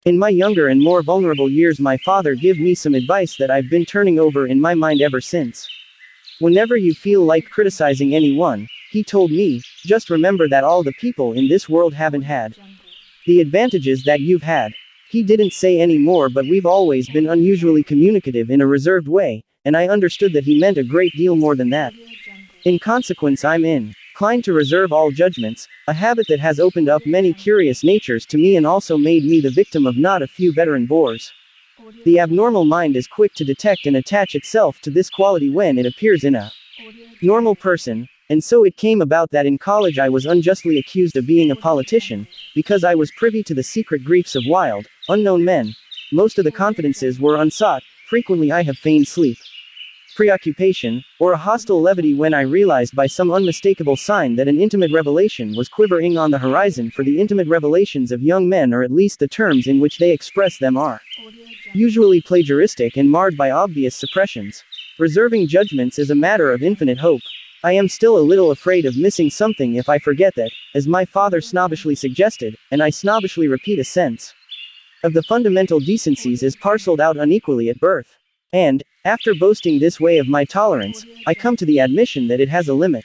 In my younger and more vulnerable years, my father gave me some advice that I've been turning over in my mind ever since. Whenever you feel like criticizing anyone, he told me, just remember that all the people in this world haven't had the advantages that you've had. He didn't say any more, but we've always been unusually communicative in a reserved way, and I understood that he meant a great deal more than that. In consequence, I'm inclined to reserve all judgments, a habit that has opened up many curious natures to me and also made me the victim of not a few veteran bores. The abnormal mind is quick to detect and attach itself to this quality when it appears in a normal person, and so it came about that in college I was unjustly accused of being a politician, because I was privy to the secret griefs of wild, unknown men. Most of the confidences were unsought, frequently I have feigned sleep, preoccupation, or a hostile levity when I realized by some unmistakable sign that an intimate revelation was quivering on the horizon, for the intimate revelations of young men, or at least the terms in which they express them, are usually plagiaristic and marred by obvious suppressions. Reserving judgments is a matter of infinite hope. I am still a little afraid of missing something if I forget that, as my father snobbishly suggested, and I snobbishly repeat, a sense of the fundamental decencies is parceled out unequally at birth. And, after boasting this way of my tolerance, I come to the admission that it has a limit.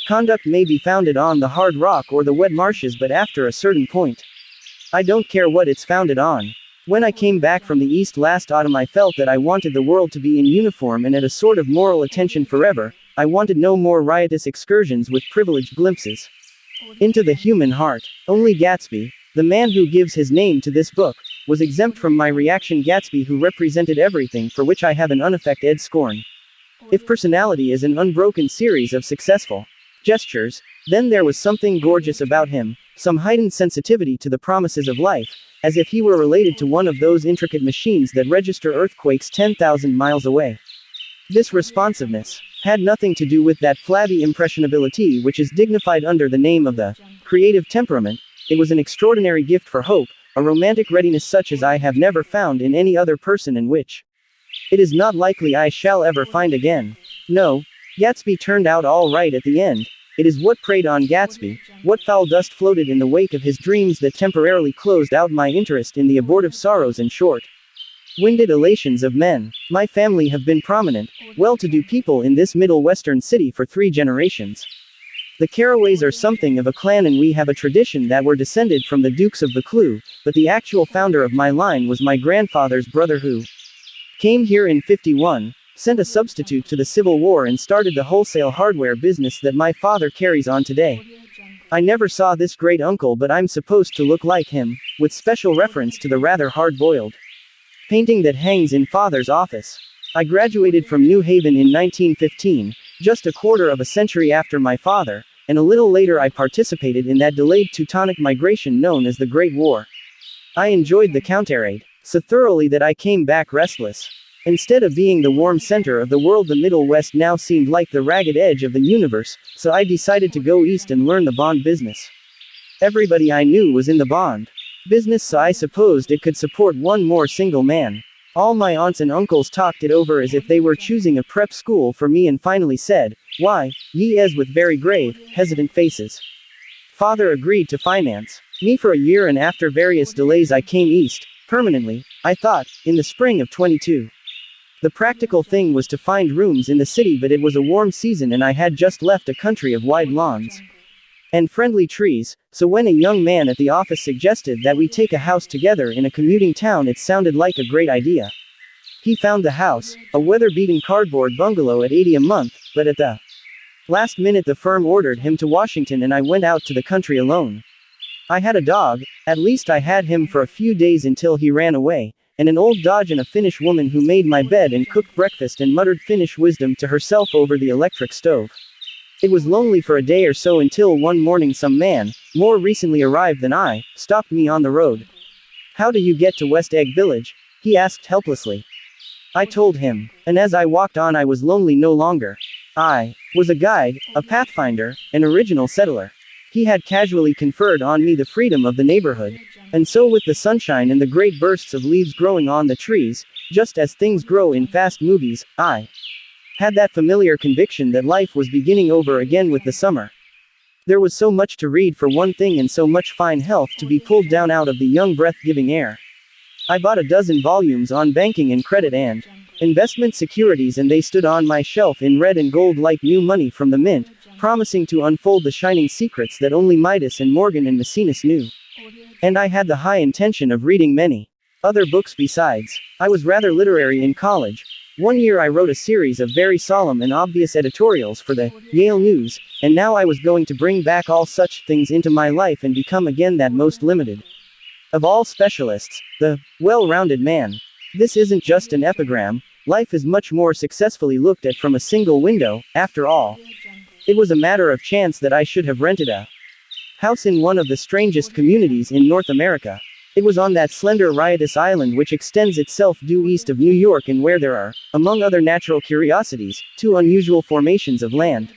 Conduct may be founded on the hard rock or the wet marshes, but after a certain point, I don't care what it's founded on. When I came back from the East last autumn, I felt that I wanted the world to be in uniform and at a sort of moral attention forever. I wanted no more riotous excursions with privileged glimpses into the human heart. Only Gatsby, the man who gives his name to this book, was exempt from my reaction. Gatsby, who represented everything for which I have an unaffected scorn. If personality is an unbroken series of successful gestures, then there was something gorgeous about him, some heightened sensitivity to the promises of life, as if he were related to one of those intricate machines that register earthquakes 10,000 miles away. This responsiveness had nothing to do with that flabby impressionability which is dignified under the name of the creative temperament. It was an extraordinary gift for hope, a romantic readiness such as I have never found in any other person, and which it is not likely I shall ever find again. No, Gatsby turned out all right at the end. It is what preyed on Gatsby, what foul dust floated in the wake of his dreams, that temporarily closed out my interest in the abortive sorrows and short-winded elations of men. My family have been prominent, well-to-do people in this middle western city for 3 generations. The Carraways are something of a clan, and we have a tradition that we're descended from the Dukes of Buccleuch, but the actual founder of my line was my grandfather's brother, who came here in '51, sent a substitute to the Civil War, and started the wholesale hardware business that my father carries on today. I never saw this great uncle, but I'm supposed to look like him, with special reference to the rather hard-boiled painting that hangs in father's office. I graduated from New Haven in 1915, just a quarter of a century after my father, and a little later I participated in that delayed Teutonic migration known as the Great War. I enjoyed the counterade so thoroughly that I came back restless. Instead of being the warm center of the world, the Middle West now seemed like the ragged edge of the universe, so I decided to go east and learn the bond business. Everybody I knew was in the bond business, so I supposed it could support one more single man. All my aunts and uncles talked it over as if they were choosing a prep school for me, and finally said, "Why, yes," with very grave, hesitant faces. Father agreed to finance me for a year, and after various delays I came east, permanently, I thought, in the spring of '22. The practical thing was to find rooms in the city, but it was a warm season and I had just left a country of wide lawns and friendly trees, so when a young man at the office suggested that we take a house together in a commuting town, it sounded like a great idea. He found the house, a weather-beaten cardboard bungalow at $80 a month, but at the last minute the firm ordered him to Washington and I went out to the country alone. I had a dog, at least I had him for a few days until he ran away, and an old Dodge and a Finnish woman who made my bed and cooked breakfast and muttered Finnish wisdom to herself over the electric stove. It was lonely for a day or so until one morning some man, more recently arrived than I, stopped me on the road. "How do you get to West Egg Village?" he asked helplessly. I told him, and as I walked on I was lonely no longer. I was a guide, a pathfinder, an original settler. He had casually conferred on me the freedom of the neighborhood. And so, with the sunshine and the great bursts of leaves growing on the trees, just as things grow in fast movies, I had that familiar conviction that life was beginning over again with the summer. There was so much to read for one thing, and so much fine health to be pulled down out of the young breath-giving air. I bought a dozen volumes on banking and credit and investment securities, and they stood on my shelf in red and gold like new money from the mint, promising to unfold the shining secrets that only Midas and Morgan and Maecenas knew. And I had the high intention of reading many other books besides. I was rather literary in college. One year I wrote a series of very solemn and obvious editorials for the Yale News, and now I was going to bring back all such things into my life and become again that most limited of all specialists, the well-rounded man. This isn't just an epigram. Life is much more successfully looked at from a single window, after all. It was a matter of chance that I should have rented a house in one of the strangest communities in North America. It was on that slender riotous island which extends itself due east of New York, and where there are, among other natural curiosities, two unusual formations of land.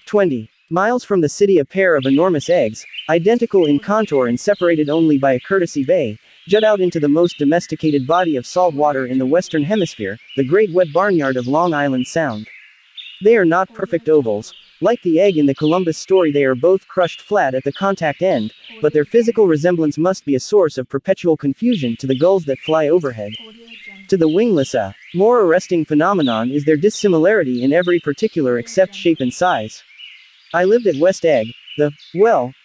20 miles from the city, a pair of enormous eggs, identical in contour and separated only by a courtesy bay, jut out into the most domesticated body of salt water in the Western Hemisphere, the great wet barnyard of Long Island Sound. They are not perfect ovals. Like the egg in the Columbus story, they are both crushed flat at the contact end, but their physical resemblance must be a source of perpetual confusion to the gulls that fly overhead. To the wingless, a more arresting phenomenon is their dissimilarity in every particular except shape and size. I lived at West Egg, the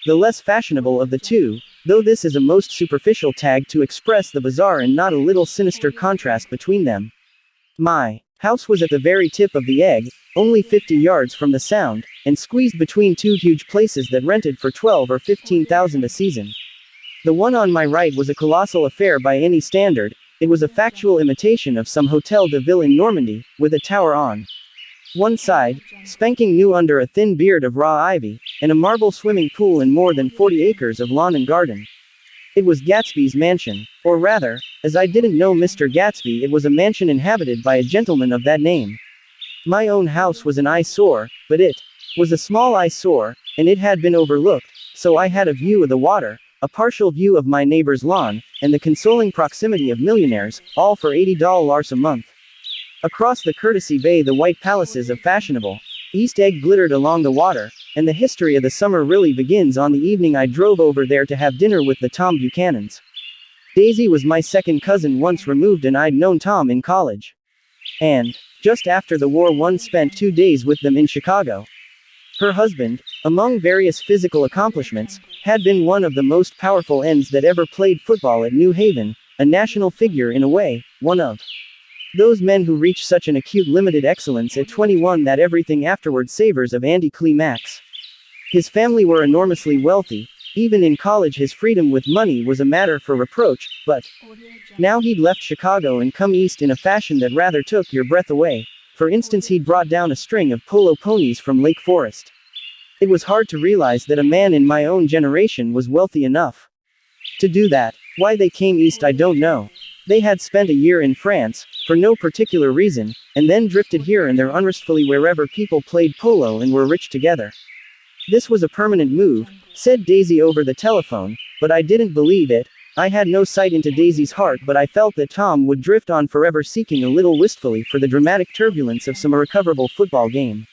less fashionable of the two, though this is a most superficial tag to express the bizarre and not a little sinister contrast between them. My house was at the very tip of the egg, only 50 yards from the Sound, and squeezed between two huge places that rented for 12 or 15,000 a season. The one on my right was a colossal affair by any standard. It was a factual imitation of some Hôtel de Ville in Normandy, with a tower on one side, spanking new under a thin beard of raw ivy, and a marble swimming pool and more than 40 acres of lawn and garden. It was Gatsby's mansion, or rather, as I didn't know Mr. Gatsby, it was a mansion inhabited by a gentleman of that name. My own house was an eyesore, but it was a small eyesore, and it had been overlooked, so I had a view of the water, a partial view of my neighbor's lawn, and the consoling proximity of millionaires, all for $80 a month. Across the courtesy bay the white palaces of fashionable East Egg glittered along the water, and the history of the summer really begins on the evening I drove over there to have dinner with the Tom Buchanans. Daisy was my second cousin once removed, and I'd known Tom in college. And just after the war one spent 2 days with them in Chicago. Her husband, among various physical accomplishments, had been one of the most powerful ends that ever played football at New Haven, a national figure in a way, one of those men who reach such an acute limited excellence at 21 that everything afterward savors of anticlimax. His family were enormously wealthy. Even in college his freedom with money was a matter for reproach, but now he'd left Chicago and come east in a fashion that rather took your breath away. For instance, he'd brought down a string of polo ponies from Lake Forest. It was hard to realize that a man in my own generation was wealthy enough to do that. Why they came east I don't know. They had spent a year in France, for no particular reason, and then drifted here and there unrestfully wherever people played polo and were rich together. This was a permanent move, said Daisy over the telephone, but I didn't believe it. I had no sight into Daisy's heart, but I felt that Tom would drift on forever, seeking a little wistfully for the dramatic turbulence of some irrecoverable football game.